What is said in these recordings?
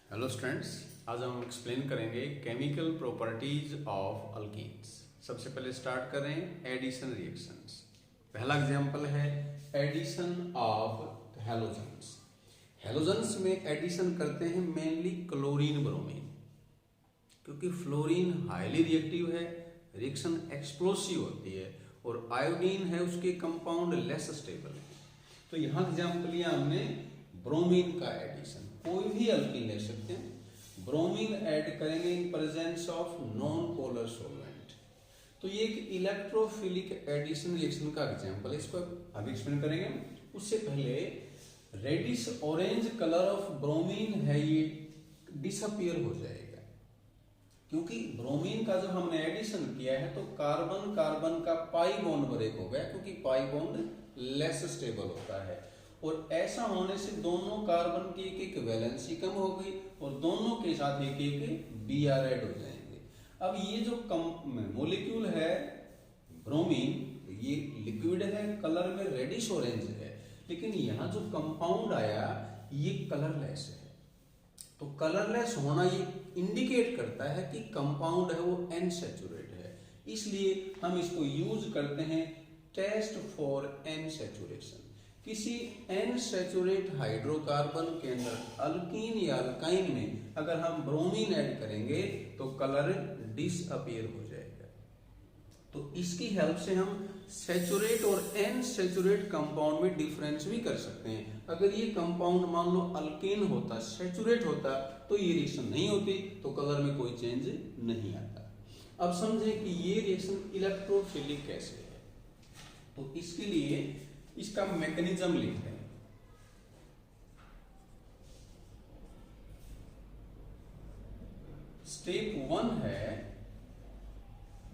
Hello students, आज हम explain करेंगे केमिकल प्रॉपर्टीज ऑफ अल्कीन्स। सबसे पहले स्टार्ट करें एडिशन रिएक्शंस। पहला एग्जांपल है एडिशन ऑफ हैलोजेंस। हैलोजेंस में एडिशन करते हैं मेनली क्लोरीन ब्रोमीन, क्योंकि फ्लोरीन हाईली रिएक्टिव है, रिएक्शन एक्सप्लोसिव होती है, और आयोडीन है उसके कंपाउंड लेस स्टेबल है। तो यहाँ एग्जाम्पल लिया हमने ब्रोमीन का एडिशन। कोई भी अल्कीन ले सकते हैं, ब्रोमीन ऐड करेंगे in presence of non polar solvent. तो ये एक इलेक्ट्रोफिलिक एडिशन रिएक्शन का एग्जांपल है, इसको अभी एक्सप्लेन करेंगे। उससे पहले reddish orange colour of bromine है, ये डिसअपियर हो जाएगा, क्योंकि ब्रोमीन का जब हमने एडिशन किया है तो कार्बन कार्बन का पाई बॉन्ड ब्रेक हो गया, क्योंकि पाई बॉन्ड लेस स्टेबल होता है, और ऐसा होने से दोनों कार्बन की एक एक वैलेंसी कम हो गई और दोनों के साथ एक एक Br ऐड हो जाएंगे। अब ये जो मॉलिक्यूल है ब्रोमीन, ये लिक्विड है, कलर में रेडिश ऑरेंज है, लेकिन यहाँ जो कंपाउंड आया ये कलरलेस है। तो कलरलेस होना ये इंडिकेट करता है कि कंपाउंड है वो अनसैचुरेट है, इसलिए हम इसको यूज करते हैं टेस्ट फॉर अनसैचुरेशन। किसी अनसैचुरेट हाइड्रोकार्बन के अंदर अल्कीन या अल्काइन में अगर हम ब्रोमीन ऐड करेंगे तो कलर डिसअपीयर हो जाएगा। तो इसकी हेल्प से हम सैचुरेट और अनसैचुरेट कंपाउंड में डिफरेंस भी कर सकते हैं। अगर ये कंपाउंड मान लो अल्कीन होता, सैचुरेट होता, तो ये रिएक्शन नहीं होती, तो कलर में कोई चेंज नहीं आता। अब समझें कि ये रिएक्शन इलेक्ट्रोफिलिक कैसे है। तो इसके लिए इसका मैकेनिज्म लिखते हैं। स्टेप 1 है,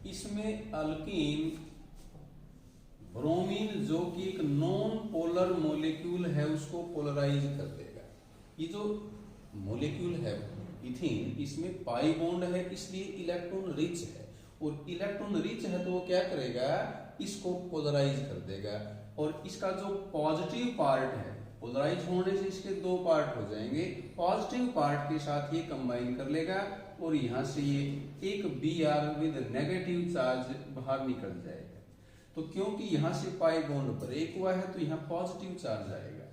इसमें अल्कीन ब्रोमीन जो कि एक नॉन पोलर मॉलिक्यूल है उसको पोलराइज कर देगा। ये जो मॉलिक्यूल है इथीन, इसमें पाई बॉन्ड है, इसलिए इलेक्ट्रॉन रिच है, और इलेक्ट्रॉन रिच है तो वो क्या करेगा, इसको पोलराइज कर देगा। और इसका जो पॉजिटिव पार्ट है, पोलराइज होने से इसके दो पार्ट हो जाएंगे, पॉजिटिव पार्ट के साथ ये कंबाइन कर लेगा और यहां से ये एक Br विद नेगेटिव चार्ज बाहर निकल जाएगा। तो क्योंकि यहां से पाई बॉन्ड ब्रेक हुआ है तो यहां पॉजिटिव चार्ज आएगा,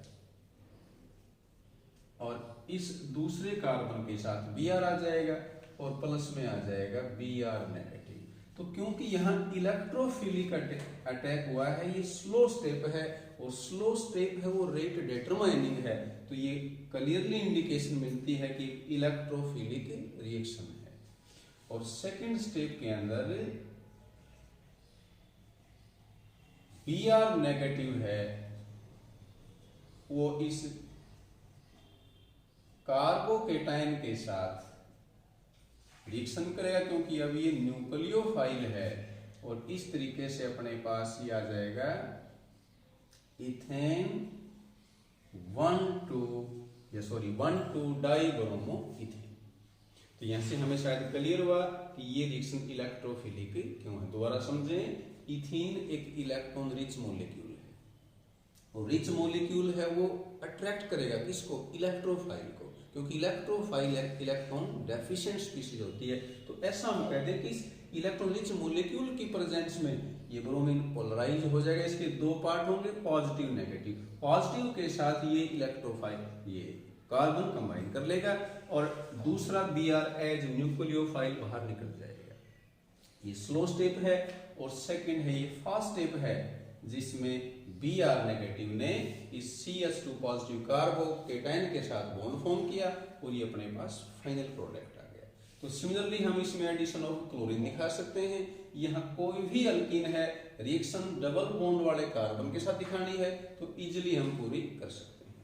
और इस दूसरे कार्बन के साथ Br आ जाएगा और प्लस में आ जाएगा Br नेगेटिव। तो क्योंकि यहाँ इलेक्ट्रोफिलिक अटैक हुआ है, ये स्लो स्टेप है, और स्लो स्टेप है वो रेट डिटरमाइनिंग है, तो ये क्लियरली इंडिकेशन मिलती है कि इलेक्ट्रोफिलिक रिएक्शन है। और सेकंड स्टेप के अंदर Br नेगेटिव है, वो इस कार्बोकेटाइन के साथ रिएक्शन करेगा, क्योंकि अब ये न्यूक्लियोफाइल है, और इस तरीके से अपने पास ये आ जाएगा इथेन 1,2 डाइब्रोमो इथेन। तो यहां से हमें शायद क्लियर हुआ कि ये रिएक्शन इलेक्ट्रोफिलिक क्यों है। दोबारा समझें, इथीन एक इलेक्ट्रॉन रिच मॉलिक्यूल है, और रिच मॉलिक्यूल है वो अट्रैक्ट करेगा किसको, इलेक्ट्रोफाइल को, क्योंकि इलेक्ट्रोफाइल इलेक्ट्रॉन डेफिशिएंट स्पीशीज होती है। तो ऐसा हम कहते हैं कि इस इलेक्ट्रॉन रिच मॉलिक्यूल की प्रेजेंस में ये ब्रोमीन पोलराइज हो जाएगा, इसके दो पार्ट होंगे, पॉजिटिव नेगेटिव। पॉजिटिव के साथ ये इलेक्ट्रोफाइल ये कार्बन कंबाइन कर लेगा, और दूसरा Br एज न्यूक्लियोफाइल बाहर निकल जाएगा। ये स्लो स्टेप है, और सेकंड है ये फास्ट स्टेप है, जिसमें Br नेगेटिव ने इस CH2 पॉजिटिव कार्बोकेटाइन के साथ बॉन्ड फॉर्म किया, और ये अपने पास फाइनल प्रोडक्ट आ गया। तो सिमिलरली हम इसमें एडिशन ऑफ क्लोरीन दिखा सकते हैं। यहाँ कोई भी अल्कीन है, रिएक्शन डबल बॉन्ड वाले कार्बन के साथ दिखानी है तो इजिली हम पूरी कर सकते हैं।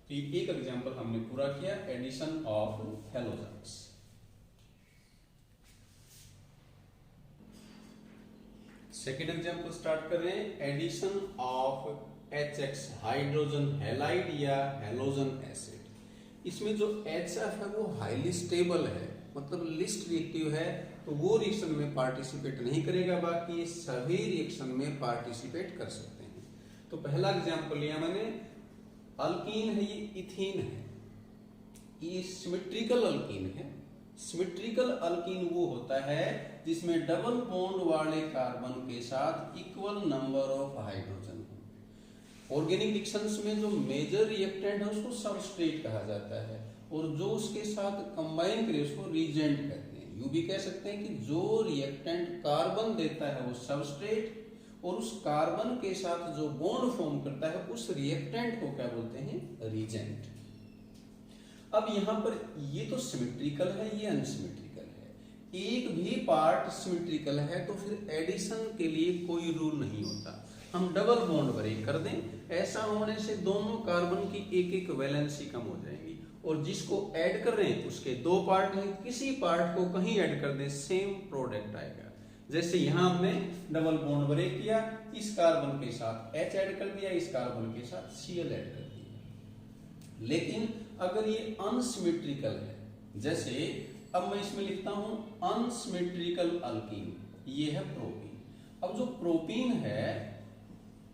तो ये एक एग्जांपल हमने पूरा किया, addition of halogens. Second example start कर रहे हैं, addition of HX hydrogen halide या हैलोजन एसिड। इसमें जो HF है वो हाईली स्टेबल है, मतलब लिस्ट रिएक्टिव है, तो वो रिएक्शन में पार्टिसिपेट नहीं करेगा, बाकी सभी रिएक्शन में पार्टिसिपेट कर सकते हैं। तो पहला एग्जाम्पल लिया मैंने, अल्कीन है, ये इथीन है, ये सिमेट्रिकल अल्कीन है। सिमेट्रिकल अल्कीन वो होता है जिसमें डबल बॉन्ड वाले कार्बन के साथ इक्वल नंबर ऑफ हाइड्रोजन हो। ऑर्गेनिक रिएक्शंस में जो मेजर रिएक्टेंट है उसको सबस्ट्रेट कहा जाता है, और जो उसके साथ कंबाइन करे उसको रीजेंट कहते हैं। यूं भी कह सकते हैं कि जो रिएक्टेंट कार्बन देता है वो सबस्ट्रेट, और उस कार्बन के साथ जो बॉन्ड फॉर्म करता है उस रिएक्टेंट को क्या बोलते हैं, रीजेंट। अब यहां पर ये तो सिमेट्रिकल है, ये अनसिमेट्रिकल है। एक भी पार्ट सिमेट्रिकल है तो फिर एडिशन के लिए कोई रूल नहीं होता, हम डबल बॉन्ड ब्रेक कर दें, ऐसा होने से दोनों कार्बन की एक एक वैलेंसी कम हो जाएगी, और जिसको ऐड कर रहे हैं उसके दो पार्ट हैं, किसी पार्ट को कहीं ऐड कर दें सेम प्रोडक्ट आएगा। जैसे यहां हमने डबल बॉन्ड ब्रेक किया, इस कार्बन के साथ H ऐड कर दिया, इस कार्बन के साथ Cl ऐड कर दिया। लेकिन अगर ये अनसिमेट्रिकल है, जैसे अब मैं इसमें लिखता हूं अनसिमेट्रिकल अल्कीन, ये है प्रोपीन। अब जो प्रोपीन है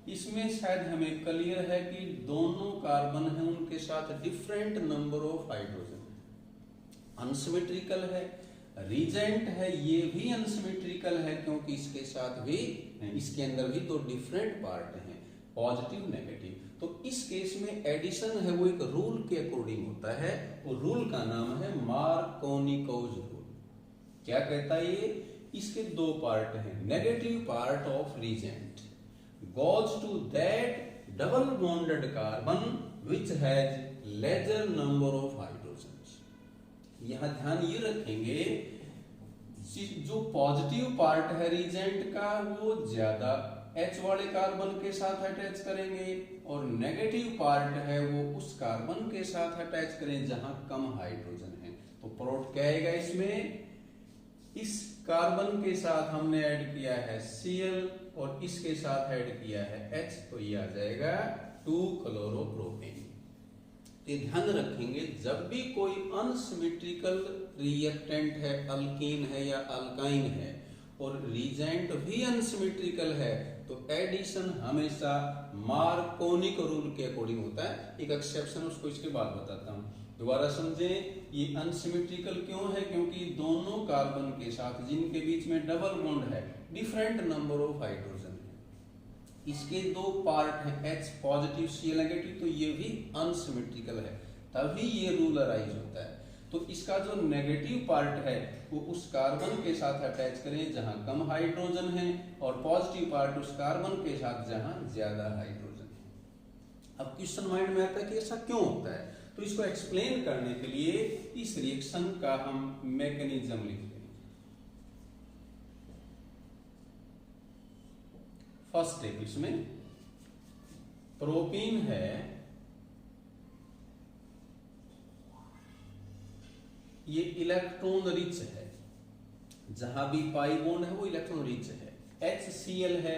इसमें शायद हमें क्लियर है कि दोनों कार्बन हैं उनके साथ different number of hydrogen, unsymmetrical है। रीजेंट है, ये भी अनसिमेट्रिकल है क्योंकि इसके साथ भी, इसके अंदर भी तो डिफरेंट पार्ट हैं, पॉजिटिव नेगेटिव। तो इस केस में एडिशन है वो एक रूल के अकॉर्डिंग होता है, और रूल का नाम है मार्कोनिकोव रूल। क्या कहता है ये, इसके दो पार्ट हैं, negative part of reagent goes to that double bonded carbon which has larger number of hydrogens। यहां ध्यान ये रखेंगे जो पॉजिटिव पार्ट है रीजेंट का वो ज्यादा H वाले कार्बन के साथ अटैच करेंगे, और नेगेटिव पार्ट है वो उस कार्बन के साथ अटैच करें जहां कम हाइड्रोजन है। तो प्रोडक्ट क्या आएगा इसमें, इस कार्बन के साथ हमने ऐड किया है Cl और इसके साथ ऐड किया है H, तो ये आ जाएगा 2-क्लोरोप्रोपेन। तो ध्यान रखेंगे जब भी कोई अनसिमेट्रिकल रिएक्टेंट है, अल्कीन है या अल्काइन है, और रीजेंट भी अनसिमेट्रिकल है, तो एडिशन हमेशा मार्कोनिक रूल के अकॉर्डिंग होता है। एक एक्सेप्शन उसको इसके बाद बताता हूं, दोबारा समझें। ये अनसिमेट्रिकल क्यों है, क्योंकि दोनों कार्बन के साथ जिनके बीच में डबल बॉन्ड है डिफरेंट नंबर ऑफ हाइड्रोजन है, इसके दो पार्ट हैं H पॉजिटिव Cl नेगेटिव, तो ये भी अनसिमेट्रिकल है, तभी ये रूल अराइज होता है। तो इसका जो नेगेटिव पार्ट है वो उस कार्बन के साथ अटैच करें जहां कम हाइड्रोजन है, और पॉजिटिव पार्ट उस कार्बन के साथ जहां ज्यादा हाइड्रोजन है। अब क्वेश्चन माइंड में आता है कि ऐसा क्यों होता है, तो इसको एक्सप्लेन करने के लिए इस रिएक्शन का हम मैकेनिज्म लिखते हैं। फर्स्ट स्टेप इसमें प्रोपीन है, ये इलेक्ट्रॉन रिच है, जहां भी पाई बॉन्ड है वो इलेक्ट्रॉन रिच है। HCl है,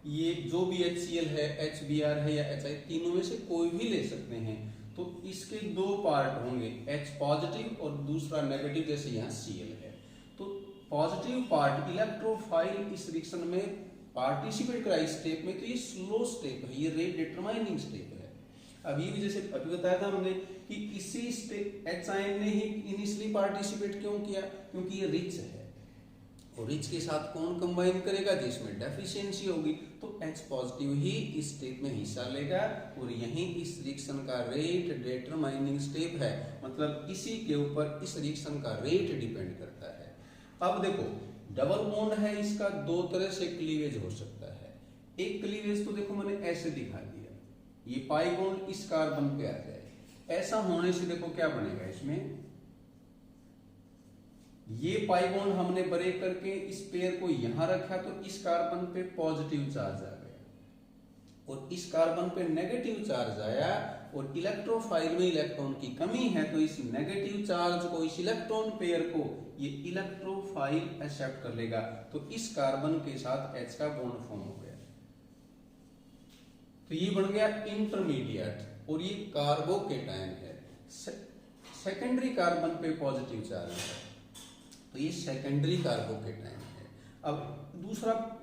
ये जो भी HCl है, HBr है या HI, तीनों में से कोई भी ले सकते हैं। तो इसके दो पार्ट होंगे, H पॉजिटिव और दूसरा नेगेटिव, जैसे यहाँ Cl है। तो पॉजिटिव पार्ट इलेक्ट्रोफाइल इस रिएक्शन में पार्टिसिपेट करा इस स्टेप में, तो ये स्लो स्टेप है, ये रेट डिटरमाइनिंग स्टेप है। अभी भी जैसे अभी बताया था हमने कि इसी स्टेप H आयन ने ही इनिशियली पार्टिसिपेट क्यों किया, क्योंकि ये रिच है, और रिच के साथ कौन कंबाइन करेगा जिसमें डेफिशिएंसी होगी, तो H पॉजिटिव ही इस स्टेप में हिस्सा लेगा, और यही इस रिएक्शन का रेट डिटरमाइनिंग स्टेप है, मतलब इसी के ऊपर इस रिएक्शन का रेट डिपेंड करता है। अब देखो डबल बॉन्ड है, इसका दो तरह से क्लीवेज हो सकता है। एक क्लीवेज तो देखो मैंने ऐसे दिखा दिया, ये पाई बॉन्ड इस कार्बन पे आ जाए, ऐसा होने से देखो क्या बनेगा, इसमें ये पाई बॉन्ड हमने ब्रेक करके इस पेयर को यहां रखा, तो इस कार्बन पे पॉजिटिव चार्ज आ गया और इस कार्बन पे नेगेटिव चार्ज आया, और इलेक्ट्रोफाइल में इलेक्ट्रॉन की कमी है, तो इस नेगेटिव चार्ज को, इस इलेक्ट्रॉन पेयर को ये इलेक्ट्रोफाइल एक्सेप्ट कर लेगा, तो इस कार्बन के साथ H का बॉन्ड फॉर्म हो गया, तो ये बन गया इंटरमीडिएट, और ये कार्बोकेटायन है। सेकेंडरी कार्बन पे पॉजिटिव चार्ज है, तो ये सेकेंडरी कार्बोकेटायन है। अब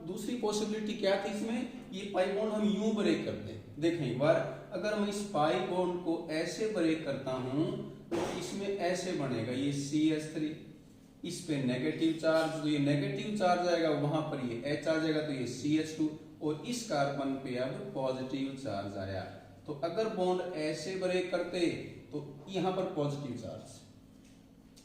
दूसरी पॉसिबिलिटी क्या थी इसमें, ये पाई बॉन्ड हम यूं ब्रेक करते हैं, देखें एक बार, अगर मैं इस पाई बॉन्ड को ऐसे ब्रेक करता हूं तो इसमें ऐसे बनेगा, ये CH3, इस पे नेगेटिव चार्ज, तो ये नेगेटिव चार्ज आएगा, वहां पर ये H आ जाएगा, तो ये CH2, और इस कार्बन पे अब पॉजिटिव चार्ज आया। तो अगर बॉन्ड ऐसे ब्रेक करते तो यहां पर पॉजिटिव चार्ज,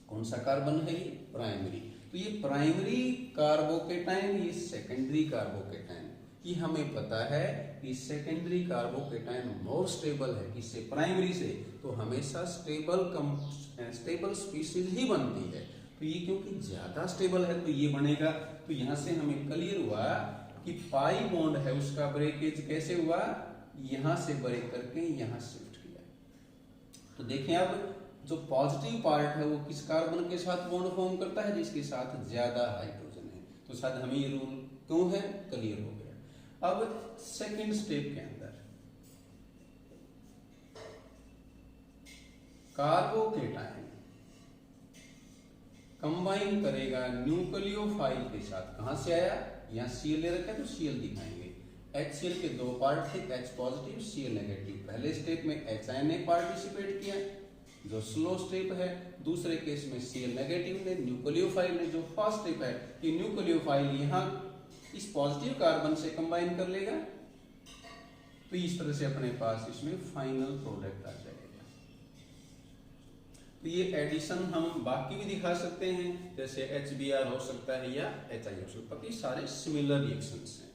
कौन सा कार्बन है ये, प्राइमरी, तो ये प्राइमरी कार्बोकेटाइन, ये सेकेंडरी कार्बोकेटाइन, ये हमें पता है कि सेकेंडरी कार्बोकेटाइन मोर स्टेबल है किससे, प्राइमरी से, तो हमेशा स्टेबल स्पीशीज ही बनती है। तो ये क्योंकि ज्यादा स्टेबल है तो ये बनेगा। तो यहां से हमें क्लियर हुआ कि पाई बॉन्ड है उसका ब्रेकेज कैसे हुआ, यहां से ब्रेक करके यहां शिफ्ट किया। तो देखें अब जो पॉजिटिव पार्ट है वो किस कार्बन के साथ बॉन्ड फॉर्म करता है, जिसके साथ ज्यादा हाइड्रोजन है। तो शायद हमें ये रूल क्यों है क्लियर हो गया। अब सेकंड स्टेप के अंदर कार्बोकेटाइन कंबाइन करेगा न्यूक्लियोफाइल के साथ, कहां से आया, यहाँ Cl ले रखा है तो Cl दिखाएंगे। HCl के दो पार्ट थे, H पॉजिटिव Cl नेगेटिव। पहले स्टेप में HI ने पार्टिसिपेट किया जो स्लो स्टेप है, दूसरे केस में Cl नेगेटिव ने, न्यूक्लियोफाइल ने जो फर्स्ट स्टेप है कि न्यूक्लियोफाइल यहाँ इस पॉजिटिव कार्बन से कंबाइन कर लेगा, तो इस तरह से अपने पास इसमें फाइनल प्रोडक्ट आ जाएगा। तो ये एडिशन हम बाकी भी दिखा सकते हैं, जैसे HBr हो सकता है या HI हो सकता है, सारे सिमिलर रिएक्शंस हैं।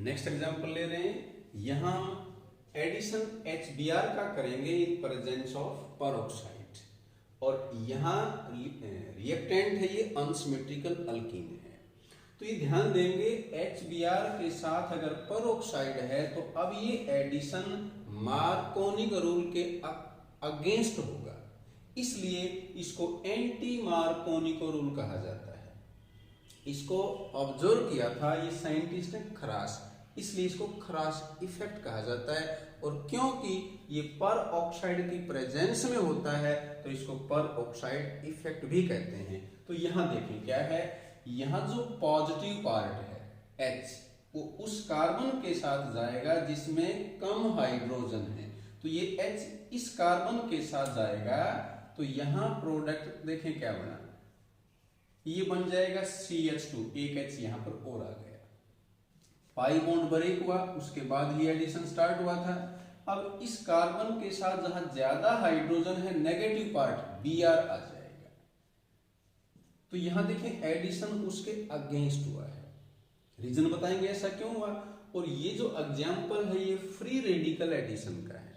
नेक्स्ट एग्जांपल ले रहे हैं, यहां एडिशन HBr का करेंगे इन प्रेजेंस ऑफ पेरोक्साइड, और यहाँ रिएक्टेंट है ये अनसिमेट्रिकल अल्कीन है। तो ये ध्यान देंगे HBr के साथ अगर पेरोक्साइड है तो अब ये एडिशन मार्कोनिक रूल के अगेंस्ट होगा, इसलिए इसको एंटी मार्कोनिक रूल कहा जाता है। इसको ऑब्जर्व किया था ये साइंटिस्ट ने खरास, इसलिए इसको खरास इफेक्ट कहा जाता है। और क्योंकि ये पर ऑक्साइड की प्रेजेंस में होता है तो इसको पर ऑक्साइड इफेक्ट भी कहते हैं। तो यहां देखें क्या है, यहां जो पॉजिटिव पार्ट है H वो उस कार्बन के साथ जाएगा जिसमें कम हाइड्रोजन है, तो ये H इस कार्बन के साथ जाएगा, तो यहां प्रोडक्ट देखें क्या बना, ये बन जाएगा CH2, एक H यहां पर और आ गया, पाई बॉन्ड ब्रेक हुआ, उसके बाद ही एडिशन स्टार्ट हुआ था। अब इस कार्बन के साथ जहां ज्यादा हाइड्रोजन है नेगेटिव पार्ट Br आ जाएगा, तो यहां देखें एडिशन उसके अगेंस्ट हुआ है। रीजन बताएंगे ऐसा क्यों हुआ। और ये जो एग्जाम्पल है ये फ्री रेडिकल एडिशन का है,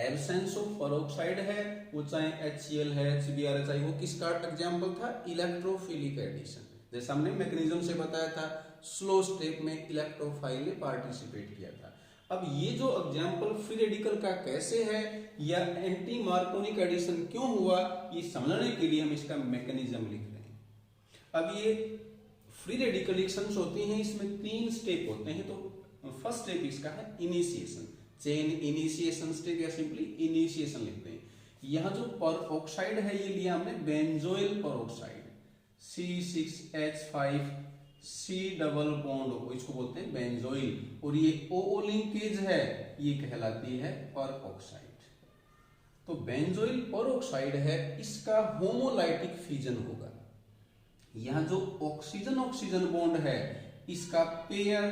एब्सेंस ऑफ पेरोक्साइड है, वो चाहे HCl है, HBr, HI, वो किसका एग्जाम्पल था, इलेक्ट्रोफिलिक एडिशन। जैसा हमने मैकेनिज्म से बताया था, स्लो स्टेप में इलेक्ट्रोफाइल ने पार्टिसिपेट किया था। अब ये जो एग्जाम्पल फ्री रेडिकल का कैसे है या एंटी मार्कोनिक एडिशन क्यों हुआ, ये समझने के लिए हम इसका मैकेनिज्म लिख रहे हैं। अब ये फ्री रेडिकल रिएक्शंस होती हैं, इसमें 3 स्टेप होते हैं। तो फर्स्ट स्टेप इसका है इनिशिएशन, चेन इनिशिएशन स्टेप या सिंपली इनिशिएशन लिखते हैं। यहाँ जो पेरोक्साइड है ये लिया हमने benzoyl peroxide C6H5 C double bond, इसको बोलते हैं बेंजोइल, और ये O लिंकेज है, ये कहलाती है पेरोक्साइड। तो बेंजोइल पेरोक्साइड है, इसका होमोलाइटिक फ्यूजन होगा। यहां जो ऑक्सीजन ऑक्सीजन बॉन्ड है इसका पेयर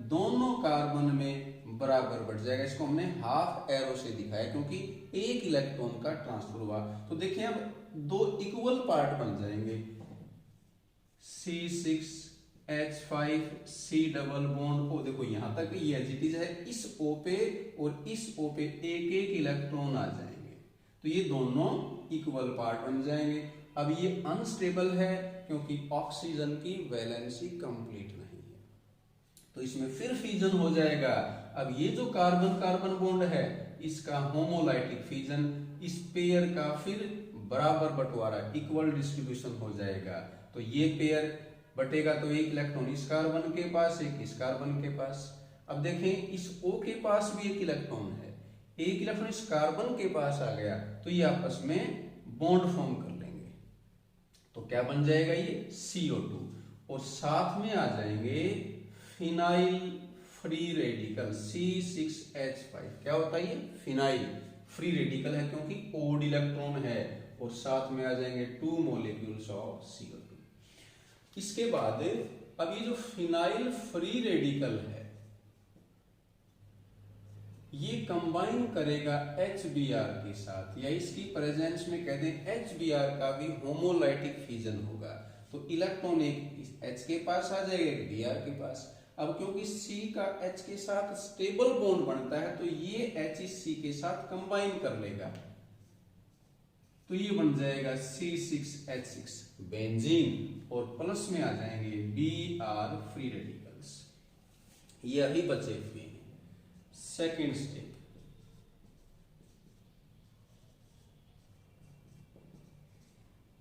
दोनों कार्बन में बराबर बढ़ जाएगा। इसको हमने हाफ एरो से दिखाया क्योंकि एक इलेक्ट्रॉन का ट्रांसफर हुआ। तो देखिए अब 2 इक्वल पार्ट बन जाएंगे, C6H5 C डबल बॉन्ड को देखो यहां तक ये एज इट इज है, इस O पे और इस O पे एक एक इलेक्ट्रॉन आ जाएंगे, तो ये दोनों इक्वल पार्ट बन जाएंगे। अब ये अनस्टेबल है क्योंकि ऑक्सीजन की वैलेंसी कंप्लीट नहीं है, तो इसमें फिर फ्यूजन हो जाएगा। अब ये जो कार्बन कार्बन बॉन्ड है इसका होमोलाइटिक फ्यूजन, इस पेयर का फिर बराबर बंटवारा, इक्वल डिस्ट्रीब्यूशन हो जाएगा। तो ये पेयर बटेगा तो एक इलेक्ट्रॉन इस कार्बन के पास, एक इस कार्बन के पास। अब देखें इस O के पास भी एक इलेक्ट्रॉन है, एक इलेक्ट्रॉन इस कार्बन के पास आ गया, तो ये आपस में बॉन्ड फॉर्म कर लेंगे। तो क्या बन जाएगा ये CO2, और साथ में आ जाएंगे फिनाइल फ्री रेडिकल C6H5 क्या होता है? ये फिनाइल फ्री रेडिकल है क्योंकि ओड इलेक्ट्रॉन है और साथ में आ जाएंगे 2 मॉलिक्यूल्स ऑफ CO2। इसके बाद अब ये जो फिनाइल फ्री रेडिकल है ये कंबाइन करेगा HBr के साथ, या इसकी प्रेजेंस में कहते हैं HBr का भी होमोलाइटिक फिजन होगा। तो इलेक्ट्रॉन एक H के पास आ जाएगा, एक Br के पास। अब क्योंकि C का H के साथ स्टेबल बॉन्ड बनता है तो ये H इस C के साथ कंबाइन कर लेगा, तो ये बन जाएगा C6H6 बेंजीन, और प्लस में आ जाएंगे Br फ्री रेडिकल्स। ये अभी बचे हुए हैं। सेकेंड स्टेप,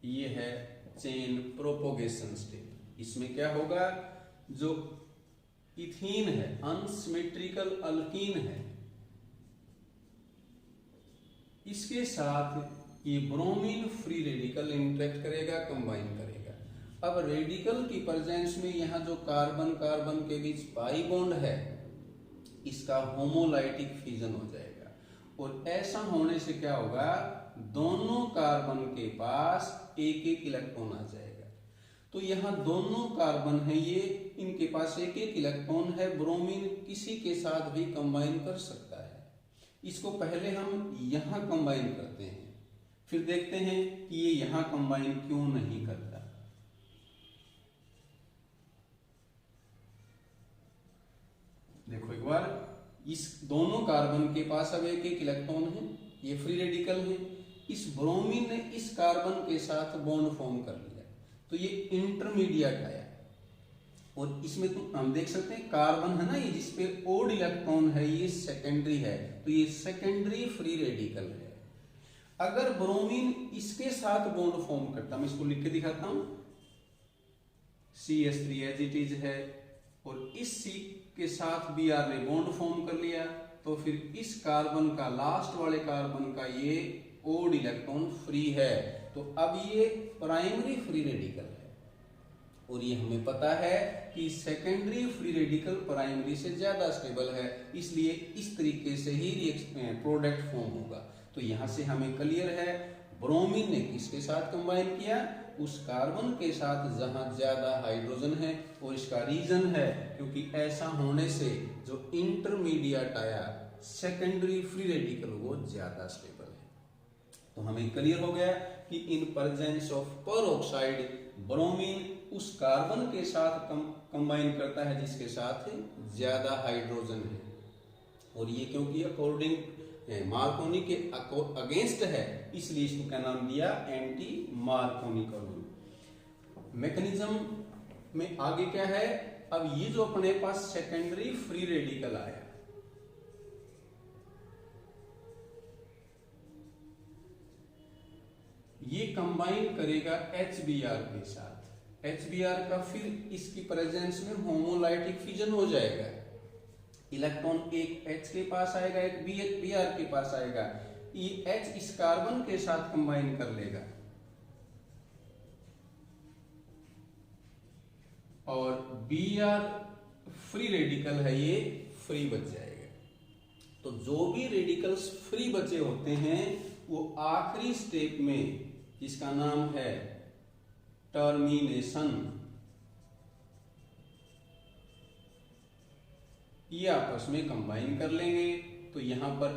ये है चेन प्रोपोगेशन स्टेप। इसमें क्या होगा, जो इथीन है अनसिमेट्रिकल अल्कीन है, इसके साथ ये ब्रोमीन फ्री रेडिकल इंटरेक्ट करेगा, कंबाइन करेगा। अब रेडिकल की प्रेजेंस में यहाँ जो कार्बन कार्बन के बीच पाई बॉन्ड है इसका होमोलाइटिक फिजन हो जाएगा, और ऐसा होने से क्या होगा, दोनों कार्बन के पास एक एक इलेक्ट्रॉन आ जाएगा। तो यहाँ दोनों कार्बन है ये, इनके पास एक एक इलेक्ट्रॉन है। ब्रोमीन किसी के साथ भी कंबाइन कर सकता है। इसको पहले हम यहाँ कंबाइन करते हैं, फिर देखते हैं कि ये यहाँ कंबाइन क्यों नहीं करता। देखो एक बार, इस दोनों कार्बन के पास अब एक एक इलेक्ट्रॉन है, ये फ्री रेडिकल है। इस ब्रोमीन ने इस कार्बन के साथ बॉन्ड फॉर्म कर लिया, तो ये इंटरमीडिएट आया। और इसमें तो हम देख सकते हैं कार्बन है ना, ये जिसपे ओड इलेक्ट्रॉन है ये सेकेंडरी है, तो ये सेकेंडरी फ्री रेडिकल है। अगर ब्रोमीन इसके साथ बॉन्ड फॉर्म करता, मैं इसको लिख के दिखाता हूं, CH3 एज इट इज है, और इस C के साथ Br ने बॉन्ड फॉर्म कर लिया, तो फिर इस कार्बन का, लास्ट वाले कार्बन का ये ओड इलेक्ट्रॉन फ्री है, तो अब ये प्राइमरी फ्री रेडिकल है। और ये हमें पता है कि सेकेंडरी फ्री रेडिकल प्राइमरी से ज्यादा स्टेबल है, इसलिए इस तरीके से ही प्रोडक्ट फॉर्म होगा। तो यहां से हमें क्लियर है, ब्रोमीन ने किसके साथ कंबाइन किया, उस कार्बन के साथ जहां ज्यादा हाइड्रोजन है, और इसका रीजन है क्योंकि ऐसा होने से जो इंटरमीडिएट आया सेकेंडरी फ्री रेडिकल वो ज्यादा स्टेबल है। तो हमें क्लियर हो गया कि इन प्रेजेंस ऑफ पेरोक्साइड ब्रोमीन उस कार्बन के साथ कंबाइन करता है जिसके साथ ज्यादा हाइड्रोजन है, और ये क्योंकि अकॉर्डिंग मार्कोनी के अगेंस्ट है, इसलिए इसको क्या नाम दिया, एंटी मार्कोनी का रूल। मैकेनिज्म में आगे क्या है, अब ये जो अपने पास सेकेंडरी फ्री रेडिकल आया, ये कंबाइन करेगा HBr के साथ। HBr का फिर इसकी प्रेजेंस में होमोलाइटिक फिजन हो जाएगा, इलेक्ट्रॉन एक H के पास आएगा, एक Br के पास आएगा, ये H इस कार्बन के साथ कंबाइन कर लेगा, और Br फ्री रेडिकल है, ये फ्री बच जाएगा। तो जो भी रेडिकल्स फ्री बचे होते हैं वो आखिरी स्टेप में, जिसका नाम है टर्मिनेशन, ये आपस में कंबाइन कर लेंगे। तो यहां पर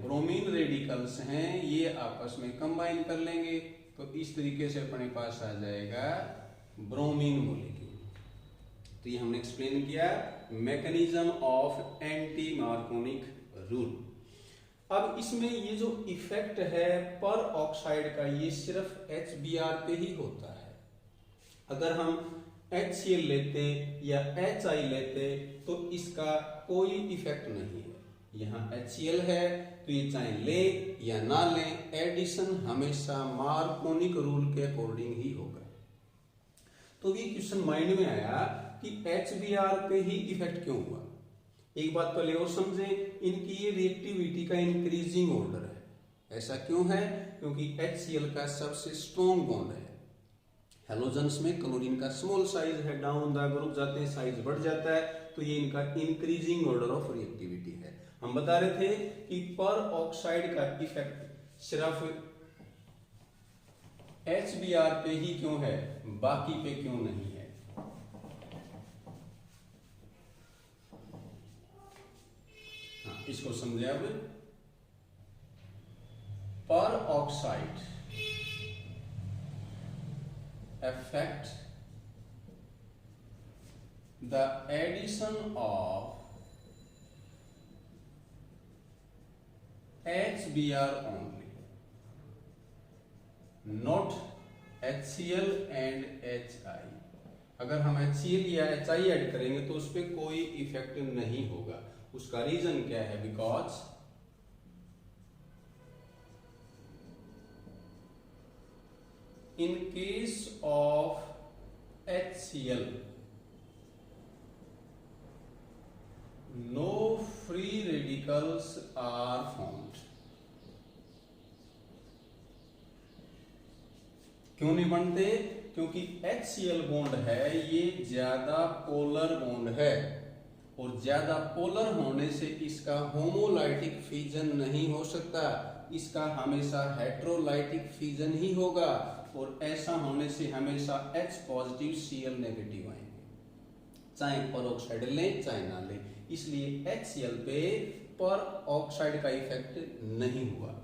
ब्रोमीन रेडिकल्स हैं, ये आपस में कंबाइन कर लेंगे, तो इस तरीके से अपने पास आ जाएगा ब्रोमीन मॉलिक्यूल। तो ये हमने एक्सप्लेन किया mechanism of anti Markovnikov rule. अब इसमें ये जो इफेक्ट है पर ऑक्साइड का, ये सिर्फ HBr पे ही होता है। अगर हम HCl लेते या HI लेते तो इसका कोई इफेक्ट नहीं है। यहाँ HCl है तो ये चाहे ले या ना ले, एडिशन हमेशा मार्कोनिक रूल के अकॉर्डिंग ही होगा। तो ये क्वेश्चन माइंड में आया कि HBr पे ही इफेक्ट क्यों हुआ। एक बात पहले और समझें, इनकी ये रिएक्टिविटी का इंक्रीजिंग ऑर्डर है। ऐसा क्यों है, क्योंकि HCl का सबसे स्ट्रॉन्ग बॉन्ड है। हेलोजन्स में क्लोरीन का स्मॉल साइज है, डाउन द ग्रुप जाते हैं साइज बढ़ जाता है, तो ये इनका इंक्रीजिंग ऑर्डर ऑफ रिएक्टिविटी है। हम बता रहे थे कि पर ऑक्साइड का इफेक्ट सिर्फ HBr पे ही क्यों है, बाकी पे क्यों नहीं है। हाँ, इसको समझे अब। पर oxide affect the addition of HBr only, not HCl and HI। अगर हम HCl या HI ऐड करेंगे तो उस पर कोई इफेक्ट नहीं होगा। उसका रीजन क्या है? Because in case of HCl, no free radicals are formed। क्यों नहीं बनते? क्योंकि HCl बॉन्ड है ये ज्यादा पोलर बॉन्ड है, और ज्यादा पोलर होने से इसका होमोलाइटिक फिजन नहीं हो सकता, इसका हमेशा हेट्रोलाइटिक फिजन ही होगा, और ऐसा होने से हमेशा H पॉजिटिव Cl नेगेटिव आएंगे, चाहे पर ऑक्साइड लें चाहे ना लें। इसलिए HCl पे पर ऑक्साइड का इफेक्ट नहीं हुआ।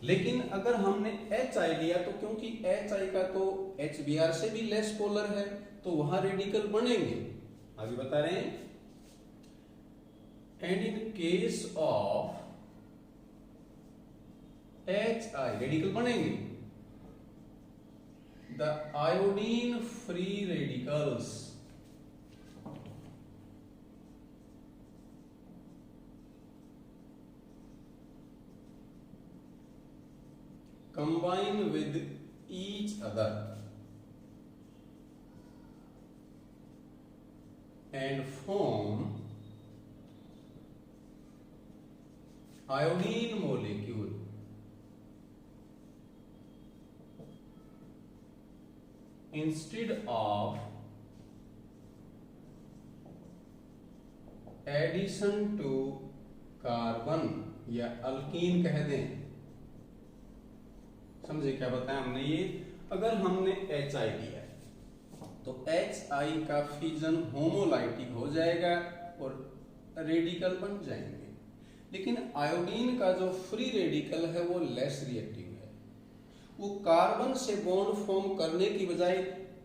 लेकिन अगर हमने HI लिया तो क्योंकि HI का तो HBr से भी लेस पोलर है, तो वहां रेडिकल बनेंगे। आगे बता रहे हैं, and in case of HI radical बनेंगे। The iodine free radicals combine with each other and form iodine molecule instead of addition to carbon या अल्कीन कह दें। समझे क्या बताया हमने? ये अगर हमने HI लिया तो HI का फिजन होमोलाइटिक हो जाएगा और रेडिकल बन जाएंगे। लेकिन आयोडीन का जो फ्री रेडिकल है वो लेस रिएक्टिव है, वो कार्बन से बॉन्ड फॉर्म करने की बजाय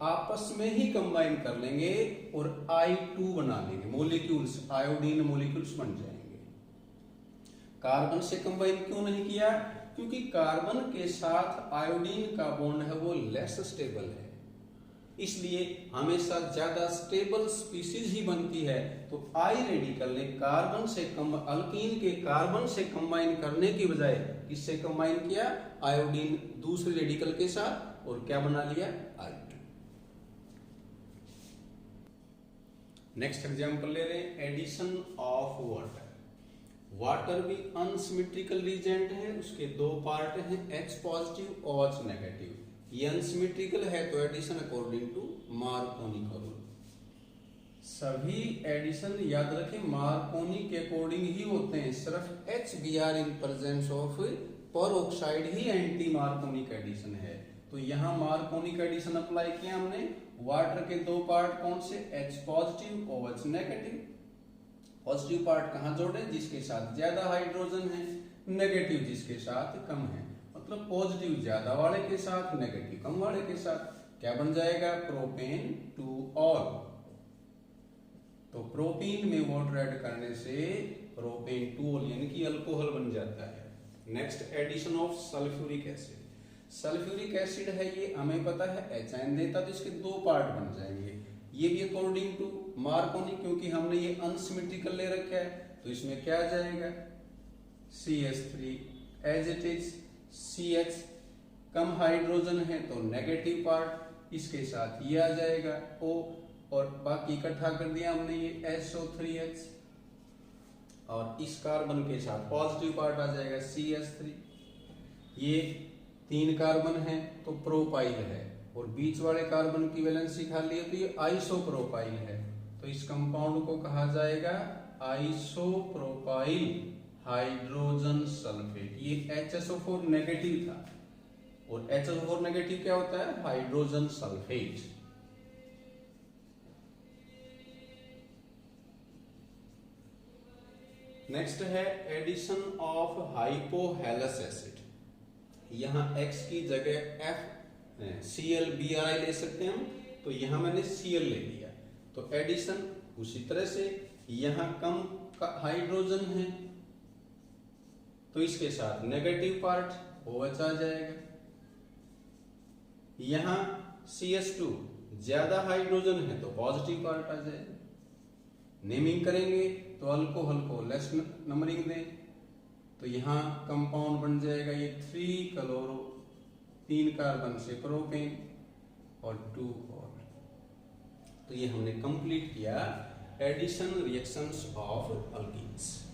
आपस में ही कंबाइन कर लेंगे और I2 बना लेंगे, मॉलिक्यूल्स, आयोडीन मॉलिक्यूल्स बन जाएंगे। कार्बन से कंबाइन क्यों नहीं किया? क्योंकि कार्बन के साथ आयोडीन का बॉन्ड है वो लेस स्टेबल है, इसलिए हमेशा ज्यादा स्टेबल स्पीसीज ही बनती है। तो I रेडिकल ने कार्बन से अल्कीन के कार्बन से कंबाइन करने की बजाय किससे कंबाइन किया? आयोडीन दूसरे रेडिकल के साथ, और क्या बना लिया? I2। नेक्स्ट एग्जांपल ले रहे हैं, एडिशन ऑफ वाटर। वाटर भी अनसिमेट्रिकल रीजेंट है, उसके दो पार्ट हैं, H पॉजिटिव और H नेगेटिव। ये अनसिमेट्रिकल है तो एडिशन अकॉर्डिंग टू मार्कोनी का रूल। सभी एडिशन याद रखें मार्कोनी के अकॉर्डिंग ही होते हैं, सिर्फ HBr इन प्रेजेंस ऑफ पर ऑक्साइड ही एंटी मार्कोनिक एडिशन है। तो यहाँ मार्कोनिक एडिशन अप्लाई किया हमने। वाटर के दो पार्ट कौन से? H पॉजिटिव और H नेगेटिव। पॉजिटिव पार्ट कहाँ जोड़े? जिसके साथ ज्यादा हाइड्रोजन है, नेगेटिव जिसके साथ कम है। मतलब पॉजिटिव ज्यादा वाले के साथ, नेगेटिव कम वाले के साथ। क्या बन जाएगा? Propane two all. तो प्रोपीन में वाटर ऐड करने से प्रोपेन टू ऑल यानी कि अल्कोहल बन जाता है। Next addition of sulphuric acid. Sulphuric acid है ये हमें पता है HN देता, तो इसके दो पार्ट बन जाएंगे। ये भी अकॉर्डिंग टू मार्कोनी, क्योंकि हमने ये अनसिमेट्रिकल ले रखा है, तो इसमें क्या आ जाएगा? CH3 as it is. CH कम हाइड्रोजन है तो नेगेटिव पार्ट, इसके साथ ये आ जाएगा O, और बाकी इकट्ठा कर दिया हमने ये SO3H, और इस कार्बन के साथ पॉजिटिव पार्ट आ जाएगा CH3। ये 3 कार्बन है तो प्रोपाइल है, और बीच वाले कार्बन की वैलेंसी खाली है तो ये आइसोप्रोपाइल है। तो इस कंपाउंड को कहा जाएगा आइसोप्रोपाइल हाइड्रोजन सल्फेट। ये HSO4 नेगेटिव था, और HSO4 नेगेटिव क्या होता है? Hydrogen sulphate. नेक्स्ट है एडिशन ऑफ हाइपोहेलस एसिड। यहां X की जगह FClBr ले सकते हैं हम, तो यहां मैंने Cl ले लिया। तो एडिशन उसी तरह से, यहां कम हाइड्रोजन है तो इसके साथ नेगेटिव पार्ट OH आ जाएगा। यहां CH2 ज्यादा हाइड्रोजन है तो पॉजिटिव पार्ट आ जाएगा। नेमिंग करेंगे तो अल्कोहल को लेस नंबरिंग दें, तो यहां कंपाउंड बन जाएगा ये 3 क्लोरो, 3 कार्बन से प्रोपेन और 2 और। तो ये हमने कंप्लीट किया एडिशन रिएक्शंस ऑफ अल्कीन्स।